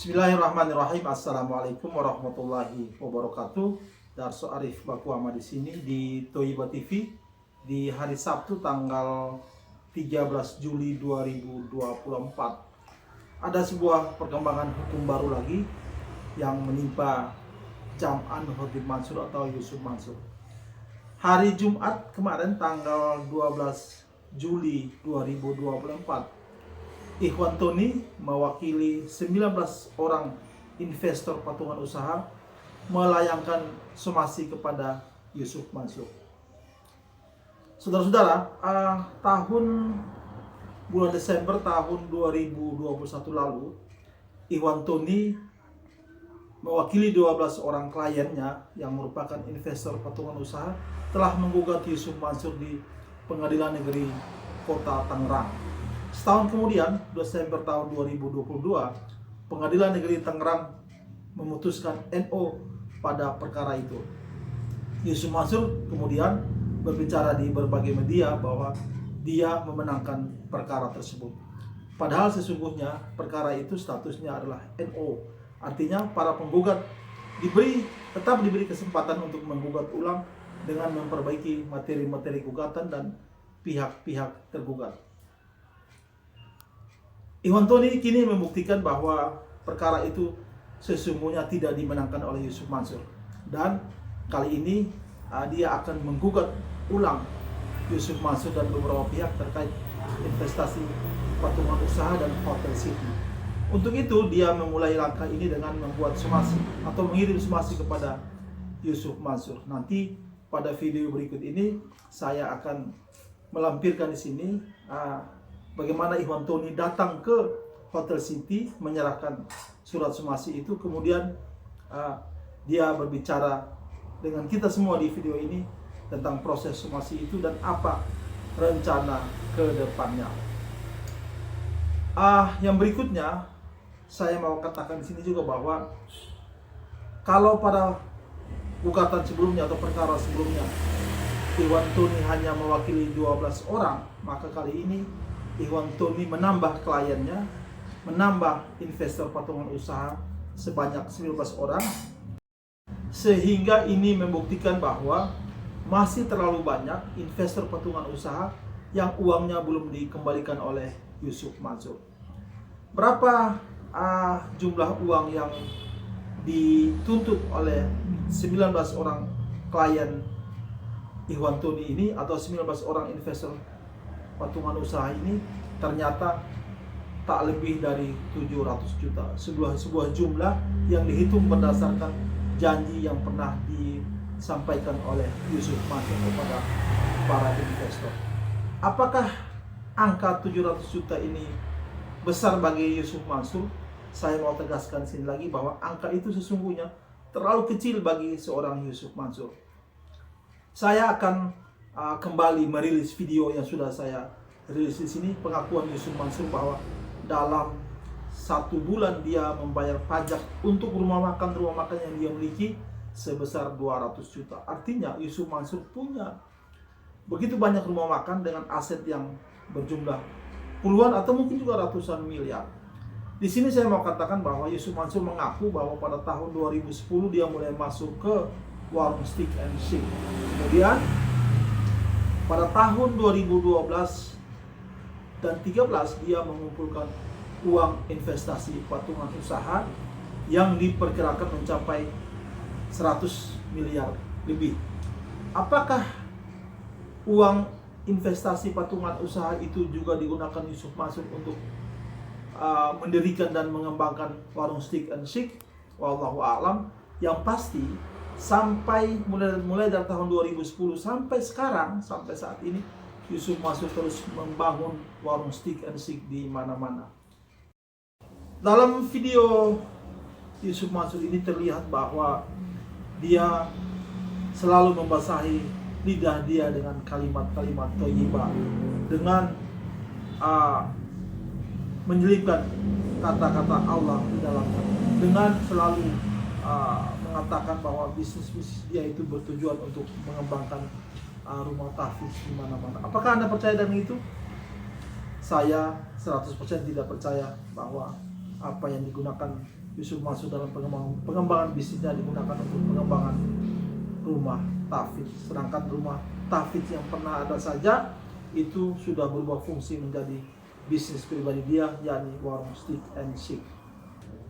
Bismillahirrahmanirrahim. Assalamualaikum warahmatullahi wabarakatuh. Darso Arif Bakuama di sini di Toyiba TV di hari Sabtu tanggal 13 Juli 2024. Ada sebuah perkembangan hukum baru lagi yang menimpa Jam'an Khatib Mansur atau Yusuf Mansur. Hari Jumat kemarin tanggal 12 Juli 2024, Ikhwan Tony mewakili 19 orang investor patungan usaha melayangkan somasi kepada Yusuf Mansur. Saudara-saudara, bulan Desember tahun 2021 lalu, Ikhwan Tony mewakili 12 orang kliennya yang merupakan investor patungan usaha telah menggugat Yusuf Mansur di Pengadilan Negeri Kota Tangerang. Setahun kemudian, Desember tahun 2022, Pengadilan Negeri Tangerang memutuskan NO pada perkara itu. Yusuf Mansur kemudian berbicara di berbagai media bahwa dia memenangkan perkara tersebut. Padahal sesungguhnya perkara itu statusnya adalah NO. Artinya para penggugat tetap diberi kesempatan untuk menggugat ulang dengan memperbaiki materi-materi gugatan dan pihak-pihak tergugat. Ikhwan Tony kini membuktikan bahwa perkara itu sesungguhnya tidak dimenangkan oleh Yusuf Mansur. Dan kali ini dia akan menggugat ulang Yusuf Mansur dan beberapa pihak terkait investasi patungan usaha dan Hotel City. Untuk itu dia memulai langkah ini dengan membuat somasi atau mengirim somasi kepada Yusuf Mansur. Nanti pada video berikut ini saya akan melampirkan di sini bagaimana Ikhwan Tony datang ke Hotel City menyerahkan surat somasi itu. Kemudian dia berbicara dengan kita semua di video ini tentang proses somasi itu dan apa rencana ke depannya. Yang berikutnya saya mau katakan di sini juga bahwa kalau pada gugatan sebelumnya atau perkara sebelumnya Ikhwan Tony hanya mewakili 12 orang, maka kali ini Ikhwan Tony menambah kliennya, menambah investor patungan usaha sebanyak 19 orang, sehingga ini membuktikan bahwa masih terlalu banyak investor patungan usaha yang uangnya belum dikembalikan oleh Yusuf Mansur. Berapa jumlah uang yang dituntut oleh 19 orang klien Ikhwan Tony ini atau 19 orang investor patungan usaha ini? Ternyata tak lebih dari 700 juta. Sebuah jumlah yang dihitung berdasarkan janji yang pernah disampaikan oleh Yusuf Mansur kepada para investor. Apakah angka 700 juta ini besar bagi Yusuf Mansur? Saya mau tegaskan sini lagi bahwa angka itu sesungguhnya terlalu kecil bagi seorang Yusuf Mansur. Saya akan kembali merilis video yang sudah saya rilis di sini, pengakuan Yusuf Mansur bahwa dalam 1 bulan dia membayar pajak untuk rumah makan yang dia miliki sebesar 200 juta. Artinya Yusuf Mansur punya begitu banyak rumah makan dengan aset yang berjumlah puluhan atau mungkin juga ratusan miliar. Di sini saya mau katakan bahwa Yusuf Mansur mengaku bahwa pada tahun 2010 dia mulai masuk ke warung Steak and Shake. Kemudian pada tahun 2012 dan 2013 dia mengumpulkan uang investasi patungan usaha yang diperkirakan mencapai 100 miliar lebih. Apakah uang investasi patungan usaha itu juga digunakan Yusuf Mansur untuk mendirikan dan mengembangkan warung Steak and Shake? Wallahu a'lam. Yang pasti mulai dari tahun 2010 sampai sekarang, sampai saat ini, Yusuf Mansur terus membangun warung Steak and Shake di mana-mana. Dalam video Yusuf Mansur ini terlihat bahwa dia selalu membasahi lidah dia dengan kalimat-kalimat thayyibah, dengan menyelipkan kata-kata Allah di dalamnya, dengan selalu mengatakan bahwa bisnis dia itu bertujuan untuk mengembangkan rumah tahfiz di mana-mana. Apakah Anda percaya dengan itu? Saya 100% tidak percaya bahwa apa yang digunakan Yusuf Mansur dalam pengembangan bisnisnya digunakan untuk pengembangan rumah tahfidz. Sedangkan rumah tahfidz yang pernah ada saja itu sudah berubah fungsi menjadi bisnis pribadi dia, yakni warung steak and shake.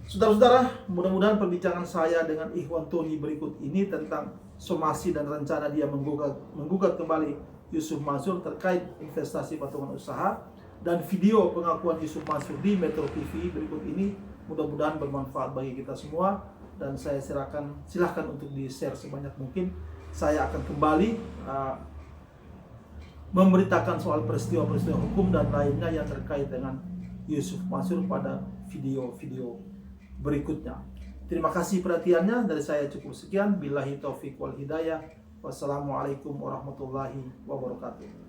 Saudara-saudara, mudah-mudahan perbincangan saya dengan Ikhwan Tony berikut ini tentang somasi dan rencana dia menggugat kembali Yusuf Mansur terkait investasi patungan usaha dan video pengakuan Yusuf Mansur di Metro TV berikut ini mudah-mudahan bermanfaat bagi kita semua, dan saya silahkan untuk di-share sebanyak mungkin. Saya akan kembali memberitakan soal peristiwa-peristiwa hukum dan lainnya yang terkait dengan Yusuf Mansur pada video-video berikutnya. Terima kasih perhatiannya, dari saya cukup sekian. Billahi taufiq wal hidayah. Wassalamualaikum warahmatullahi wabarakatuh.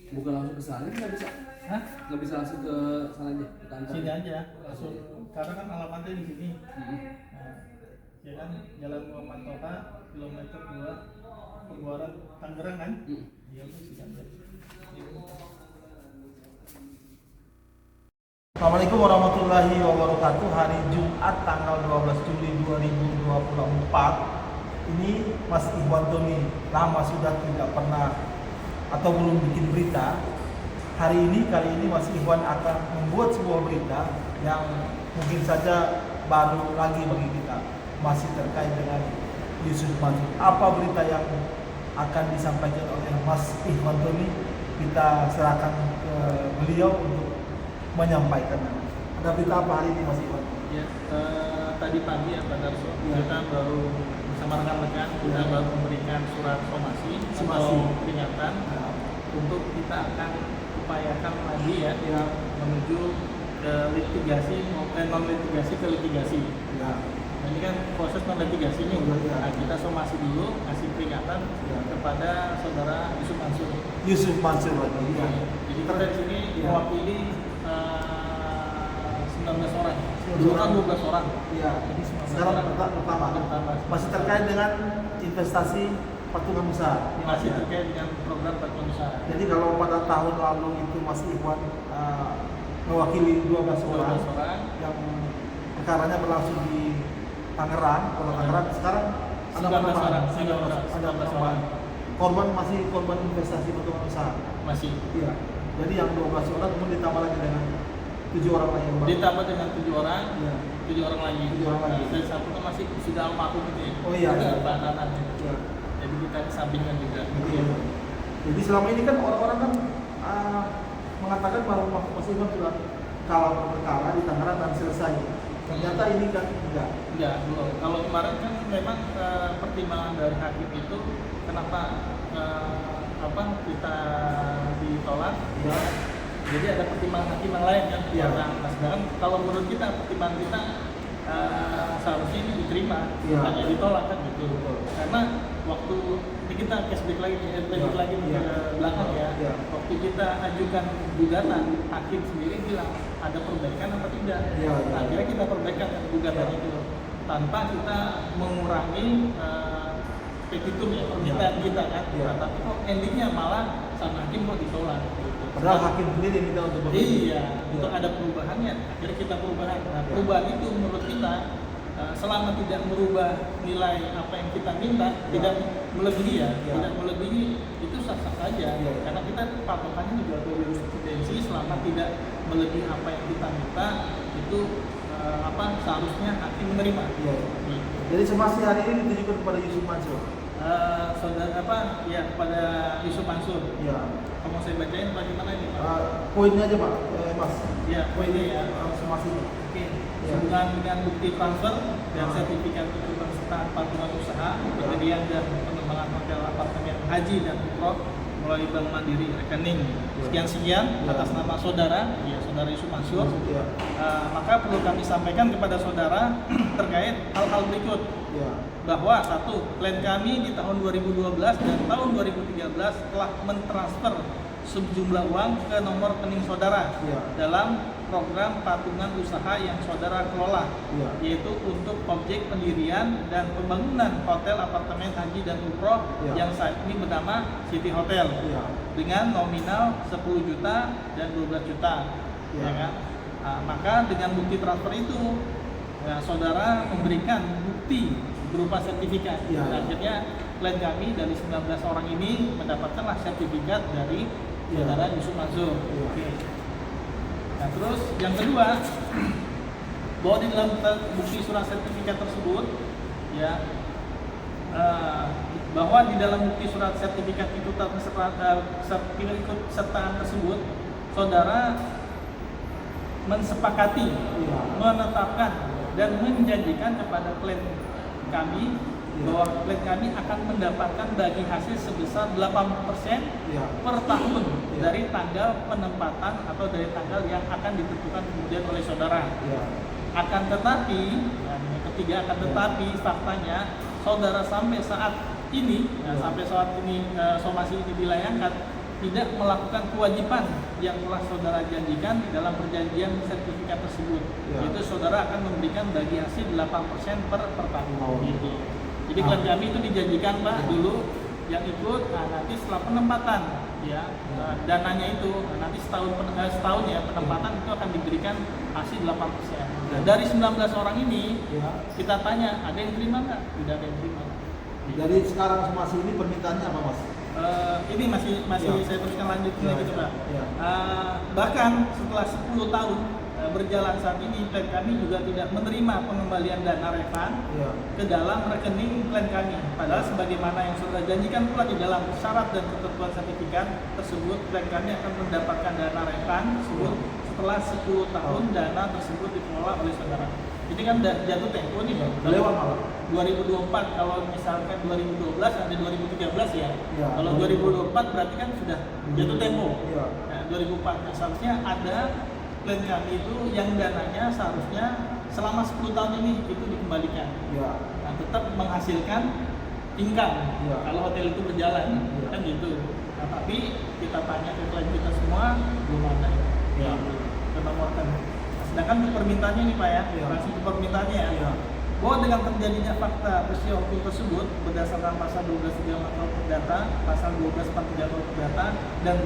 Bukan langsung ke sana, nggak bisa? Hah? Nggak bisa langsung ke sana aja, ke kantor? Sini aja langsung, karena kan alamatnya di sini. Nah, ya kan Jalan Muhammad Toha, kilometer 2, Pembuaran Tangerang kan? Iya, sini aja. Assalamualaikum warahmatullahi wabarakatuh. Hari Jumat tanggal 12 Juli 2024. Ini Mas Ikhwan Tony lama sudah tidak pernah atau belum bikin berita. Kali ini Mas Ikhwan akan membuat sebuah berita yang mungkin saja baru lagi bagi kita, masih terkait dengan Yusuf Mansur. Apa berita yang akan disampaikan oleh Mas Ikhwan Tony? Kita serahkan ke beliau untuk menyampaikan. Ada berita apa hari ini Mas Ikhwan? Ya, tadi pagi ya Pak Darso, kita baru bersama rekan-rekan kita baru memberikan surat somasi atau peringatan untuk kita akan upayakan lagi ya menuju ke litigasi non litigasi ke litigasi. Nah, ini kan proses non litigasi ini. Nah, kita somasi dulu, kasih peringatan kepada saudara Yusuf Mansur. Yusuf Mansur lagi. Ya. Jadi kita di sini mewakili 19 orang. Dulu kan 12 orang. Iya. Jadi Sekarang pertama. Masih terkait dengan investasi patungan usaha. Masih terkait dengan program patungan usaha. Jadi kalau pada tahun lalu itu Mas Ikhwan mewakili 12 orang yang perkaranya berlangsung di Tangerang, Kota Tangerang. Sekarang ada penambahan. Korban masih korban investasi patungan usaha. Masih. Iya. Jadi yang 12 orang kemudian ditambah lagi dengan 7 orang lagi yang baru. Ditambah dengan 7 orang. Iya. 7 orang lagi. 7 orang lagi. Dan satu kan masih sudah almarhum gitu ya. Oh iya. Pak Nanan. Iya. Jadi kita kesampingkan juga. Iya. Jadi selama ini kan orang-orang kan mengatakan bahwa Mas Ikhwan sudah kalah perkara di Tangerang dan selesai. Ternyata ini kan enggak. Enggak, belum. Kalau kemarin kan memang pertimbangan dari hakim itu kenapa kita ditolak. Ya. Jadi ada pertimbangan hakim yang lain kan. Ya. Nah, sedangkan kalau menurut kita pertimbangan kita seharusnya ini diterima, Ya. hanya ditolak kan gitu. Karena waktu ini kita flashback lagi, lagi ke belakang ya. Ya. Waktu kita ajukan gugatan, hakim sendiri bilang ada perbaikan apa tidak. Ya. Akhirnya kita perbaikan gugatan itu tanpa kita mengurangi petitum ya permintaan kita kan. Ya. Tapi kok endingnya malah sama hakim kok ditolak. Gitu. Padahal hakim sendiri minta untuk berbeda. Iya, untuk ada perubahannya. Akhirnya kita perubahan. Nah, perubahan itu menurut kita selama tidak merubah nilai apa yang kita minta, tidak melebihi tidak melebihi, itu sah-sah saja. Karena kita patokannya juga jurisprudensi, selama tidak melebihi apa yang kita minta, itu seharusnya hakim menerima. Gitu. Jadi somasi hari ini ditujukan kepada Yusuf Mansur. Kepada Yusuf Mansur. Iya. Kamu saya bacain bagaimana ini Pak? Poinnya aja Pak, Mas. Ya, poinnya ya. Somasi. Oke. Sehubungan dengan bukti transfer dan sertifikat kepesertaan patungan usaha, pendirian dan pengembangan hotel apartemen haji dan umroh melalui Bank Mandiri rekening sekian-sekian atas nama saudara, ya saudara Yusuf Mansur. Ya. Maka perlu kami sampaikan kepada saudara terkait hal-hal berikut. Ya. Bahwa satu, klien kami di tahun 2012 dan tahun 2013 telah mentransfer sejumlah uang ke nomor rekening saudara Ya. dalam program patungan usaha yang saudara kelola, Ya. yaitu untuk objek pendirian dan pembangunan hotel apartemen haji dan umroh Ya. yang saat ini bernama City Hotel Ya. dengan nominal 10 juta dan 12 juta. Ya. Ya kan? Maka dengan bukti transfer itu ya, saudara memberikan bukti berupa sertifikat. Ya. Dan akhirnya klien kami dari 19 orang ini mendapatkanlah sertifikat dari Ya. saudara Yusuf Mansur. Ya. Oke. Nah terus yang kedua, bahwa di dalam bukti surat sertifikat tersebut, ya bahwa di dalam bukti surat sertifikat sertaan tersebut, saudara mensepakati, Ya. menetapkan dan menjanjikan kepada klien kami bahwa klien kami akan mendapatkan bagi hasil sebesar 80% Ya. per tahun Ya. dari tanggal penempatan atau dari tanggal yang akan ditentukan kemudian oleh saudara. Ya. Akan tetapi, dan yang ketiga akan tetapi faktanya saudara sampai saat ini, sampai saat ini somasi ini dilayangkan tidak melakukan kewajiban yang telah saudara janjikan di dalam perjanjian sertifikat tersebut. Ya. Yaitu saudara akan memberikan bagi hasil 8% per tahun. Oh. Gitu. Jadi klien kami itu dijanjikan Pak dulu yang ikut, nanti setelah penempatan ya dananya itu nanti setahun ya penempatan itu akan diberikan hasil 8%. Nah, dari 19 orang ini Ya. kita tanya ada yang terima nggak? Tidak ada yang terima. Dari sekarang somasi ini permintaannya apa, Mas? Ini masih Ya. saya teruskan lanjutin Ya, lagi ya, Pak. ya. Bahkan setelah 10 tahun berjalan saat ini klien kami juga tidak menerima pengembalian dana refund Ya. ke dalam rekening klien kami. Padahal sebagaimana yang sudah janjikan pula di dalam syarat dan ketentuan sertifikat tersebut, klien kami akan mendapatkan dana refund tersebut setelah 10 tahun dana tersebut dikelola oleh saudara. Ini kan jatuh tempo nih Bang. Lewat malah. 2024 kalau misalkan 2012 sampai 2013 ya. Ya. Kalau 2024 berarti kan sudah jatuh tempo. Ya. Nah, 2004 nah, seharusnya ada klien kami itu yang dananya seharusnya selama 10 tahun ini itu dikembalikan. Ya. Nah, tetap menghasilkan income Ya. kalau hotel itu berjalan Ya. kan gitu. Nah, tapi kita tanya ke klien kita semua belum ada. Ya. Kita laporkan. Sedangkan untuk permintaannya nih Pak ya, Ya. langsung ke permintaannya ya. Ya. Bahwa dengan terjadinya fakta peristiwa hukum tersebut berdasarkan pasal 12.3 Makro Perdata, pasal 12.43 Makro Perdata dan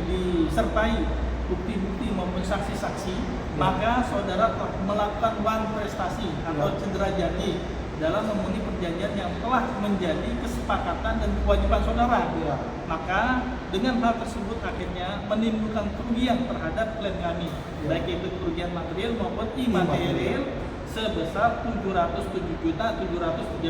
disertai bukti-bukti maupun saksi-saksi, maka saudara telah melakukan one prestasi atau cedera janji dalam memenuhi perjanjian yang telah menjadi kesepakatan dan kewajiban saudara. Ya. Maka dengan hal tersebut akhirnya menimbulkan kerugian terhadap klien kami, baik itu kerugian material maupun imaterial sebesar Rp707.730.000.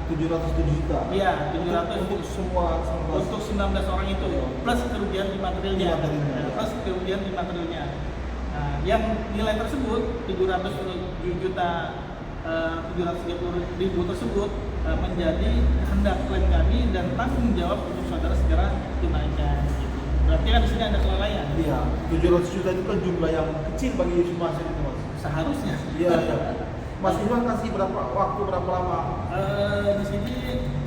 707 juta. Iya, 700 untuk semua untuk 19 orang itu plus kerugian imaterialnya. Imaterialnya, ya. Plus kerugian imaterialnya. Nah, yang nilai tersebut 730.000 tersebut menjadi kehendak klien kami dan tanggung jawab untuk saudara segera tunaikan. Gitu. Berarti kan di sini ada kelalaian. Iya, 700 juta itu kan jumlah yang kecil bagi Yusuf Mansur itu, Mas. Seharusnya. Iya, iya. Mas Iwan kasih berapa lama? Di sini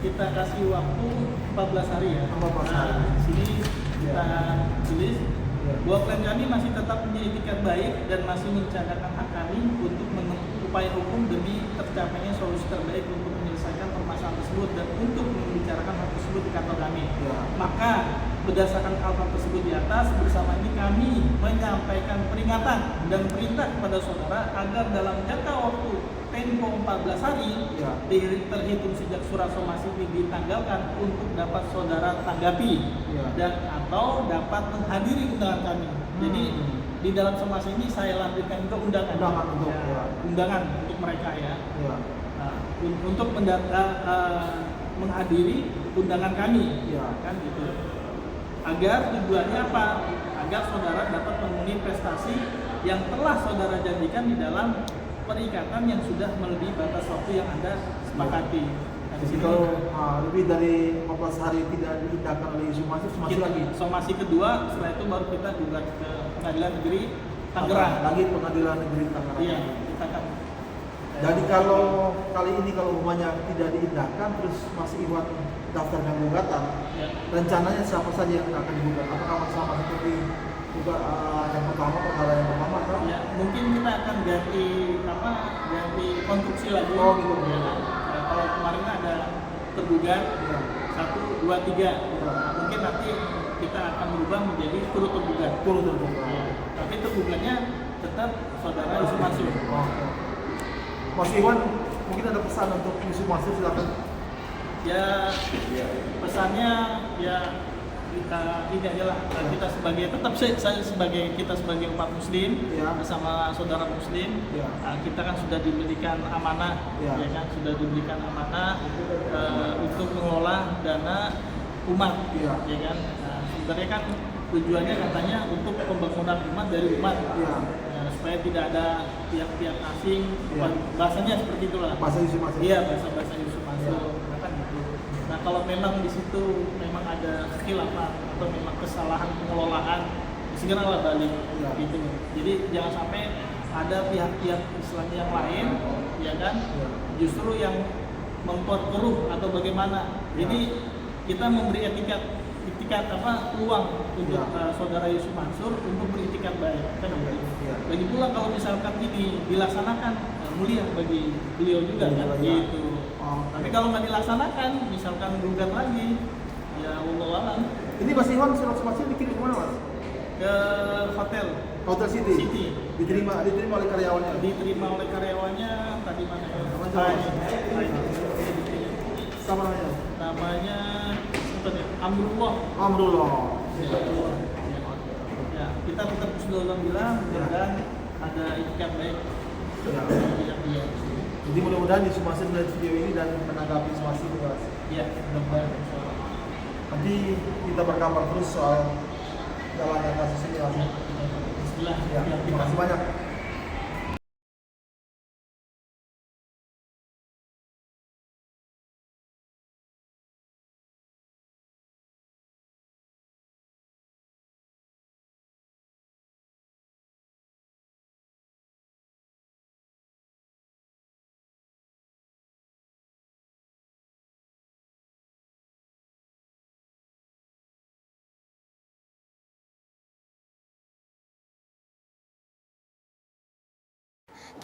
kita kasih waktu 14 hari ya. 14 hari. Nah, di sini kita tulis Ya. bahwa klien kami masih tetap punya itikat baik dan masih mencatatkan hak kami untuk menempuh upaya hukum demi tercapainya solusi terbaik untuk menyelesaikan permasalahan tersebut dan untuk membicarakan hal tersebut di kantor kami. Ya. Maka berdasarkan hal-hal tersebut di atas, bersama ini kami menyampaikan peringatan dan perintah kepada saudara agar dalam jangka waktu tempo 14 hari Ya. terhitung sejak surat somasi ini ditanggalkan untuk dapat saudara tanggapi Ya. dan atau dapat menghadiri undangan kami. Jadi di dalam somasi ini saya lampirkan juga undangan. Undangan untuk, ya. Undangan untuk mereka ya. Ya. Nah, untuk menghadiri undangan kami, Ya. kan gitu. Agar tujuannya apa? Agar saudara dapat memenuhi prestasi yang telah saudara janjikan di dalam perikatan yang sudah melebihi batas waktu yang Anda sepakati. Nah, Nah, di Jadi sini kalau lebih dari 14 hari tidak diindahkan oleh Yusuf Mansur, masih lagi. somasi kedua, setelah itu baru kita gugat ke Pengadilan Negeri Tangerang. Lagi Pengadilan Negeri Tangerang. Iya, kita akan. Jadi kalau kali ini kalau umpamanya tidak diindahkan, terus masih Iwan daftarkan gugatan, Ya. rencananya siapa saja yang akan digugat? Apakah sama seperti yang pertama, perkara yang pertama atau? Ya, mungkin kita akan ganti konstruksi lagi. Oh, gitu. Ya, kalau kemarin ada tergugat Ya. 1, 2, 3. Mungkin nanti kita akan berubah menjadi turut tergugat. Turut. Ya. Tapi tergugatnya tetap saudara Yusuf Mansur. Oke. Mas Iwan, mungkin ada pesan untuk Yusuf Mansur, silakan. Ya, pesannya ya kita ini adalah kita sebagai saya sebagai kita sebagai umat muslim Ya. bersama saudara muslim, Ya. kita kan sudah diberikan amanah, Ya. ya kan sudah diberikan amanah untuk mengelola dana umat, Ya. ya kan. Nah, sebenarnya kan tujuannya katanya untuk pembangunan umat dari umat. Ya. Supaya tidak ada pihak-pihak asing, Ya. bahasanya seperti itulah. Bahasa Yusuf Mansur. Iya, bahasa Yusuf Mansur. Ya. Kan gitu. Nah, kalau memang di situ memang ada kekhilafan atau memang kesalahan pengelolaan, segeralah balik, Ya. gitu. Jadi jangan sampai ada pihak-pihak Islam yang lain, ya kan, Ya. justru yang memperkeruh atau bagaimana. Jadi kita memberi etikat peluang untuk Ya. saudara Yusuf Mansur untuk beritikat baik, kan begitu. Ya. Lagi pula kalau misalkan ini dilaksanakan mulia bagi beliau juga kan, Ya. gitu. Oh. Tapi kalau nggak dilaksanakan, misalkan gugat lagi, ya Allah alam, Ini Mas Iwan surat somasi dikirim kemana, Mas? ke hotel Hotel City. City. Diterima oleh karyawannya. Diterima oleh karyawannya tadi mana ya? Apa Ah, itu? ini. Sama namanya. Namanya apa ya? Amrullah. Alhamdulillah. Ya, ya, kita tetap Bismillah bilang, mudah-mudahan ada itikat baik. Ya. Iya. Jadi mudah-mudahan Yusuf Mansur melihat video ini dan menanggapi somasi bebas. Iya, mudah-mudahan. Nanti kita berkabar terus soal jalannya kasus ini, Mas. Bismillah. Ya, terima kasih banyak.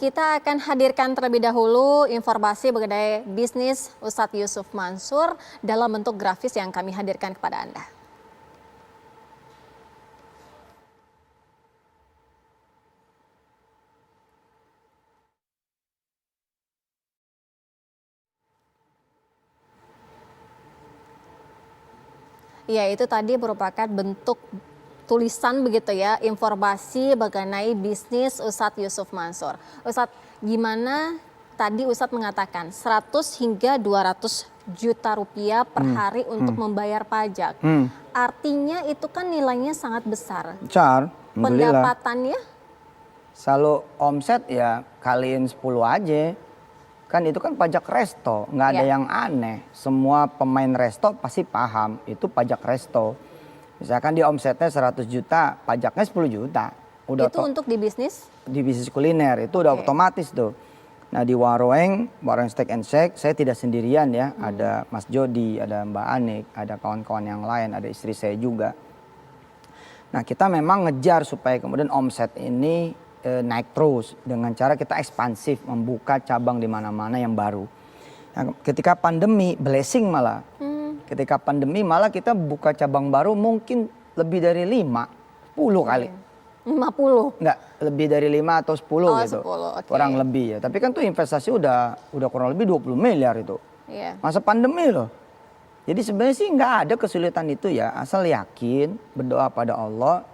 Kita akan hadirkan terlebih dahulu informasi mengenai bisnis Ustadz Yusuf Mansur dalam bentuk grafis yang kami hadirkan kepada Anda. Ya, itu tadi merupakan bentuk tulisan begitu ya, informasi mengenai bisnis Ustadz Yusuf Mansur. Ustadz, gimana tadi Ustadz mengatakan 100 hingga 200 juta rupiah per hari untuk membayar pajak. Artinya itu kan nilainya sangat besar. Besar, alhamdulillah. Pendapatannya? Selalu omset ya kaliin 10 aja. Kan itu kan pajak resto, nggak ada Ya. yang aneh. Semua pemain resto pasti paham itu pajak resto. Misalkan di omsetnya 100 juta, pajaknya 10 juta. Udah Itu untuk di bisnis? di bisnis kuliner itu udah Oke. otomatis tuh. Nah di warung Steak and Shake saya tidak sendirian ya. Ada Mas Jody, ada Mbak Anik, ada kawan-kawan yang lain, ada istri saya juga. Nah kita memang ngejar supaya kemudian omset ini naik terus dengan cara kita ekspansif membuka cabang di mana-mana yang baru. Nah, ketika pandemi blessing malah. Ketika pandemi malah kita buka cabang baru mungkin lebih dari 5, 10 kali. 50. Enggak, lebih dari 5 atau 10 Oh, gitu. 10, oke. Kurang lebih ya. Tapi kan tuh investasi udah kurang lebih 20 miliar itu. Iya. Masa pandemi loh. Jadi sebenarnya sih nggak ada kesulitan itu ya. Asal yakin, berdoa pada Allah,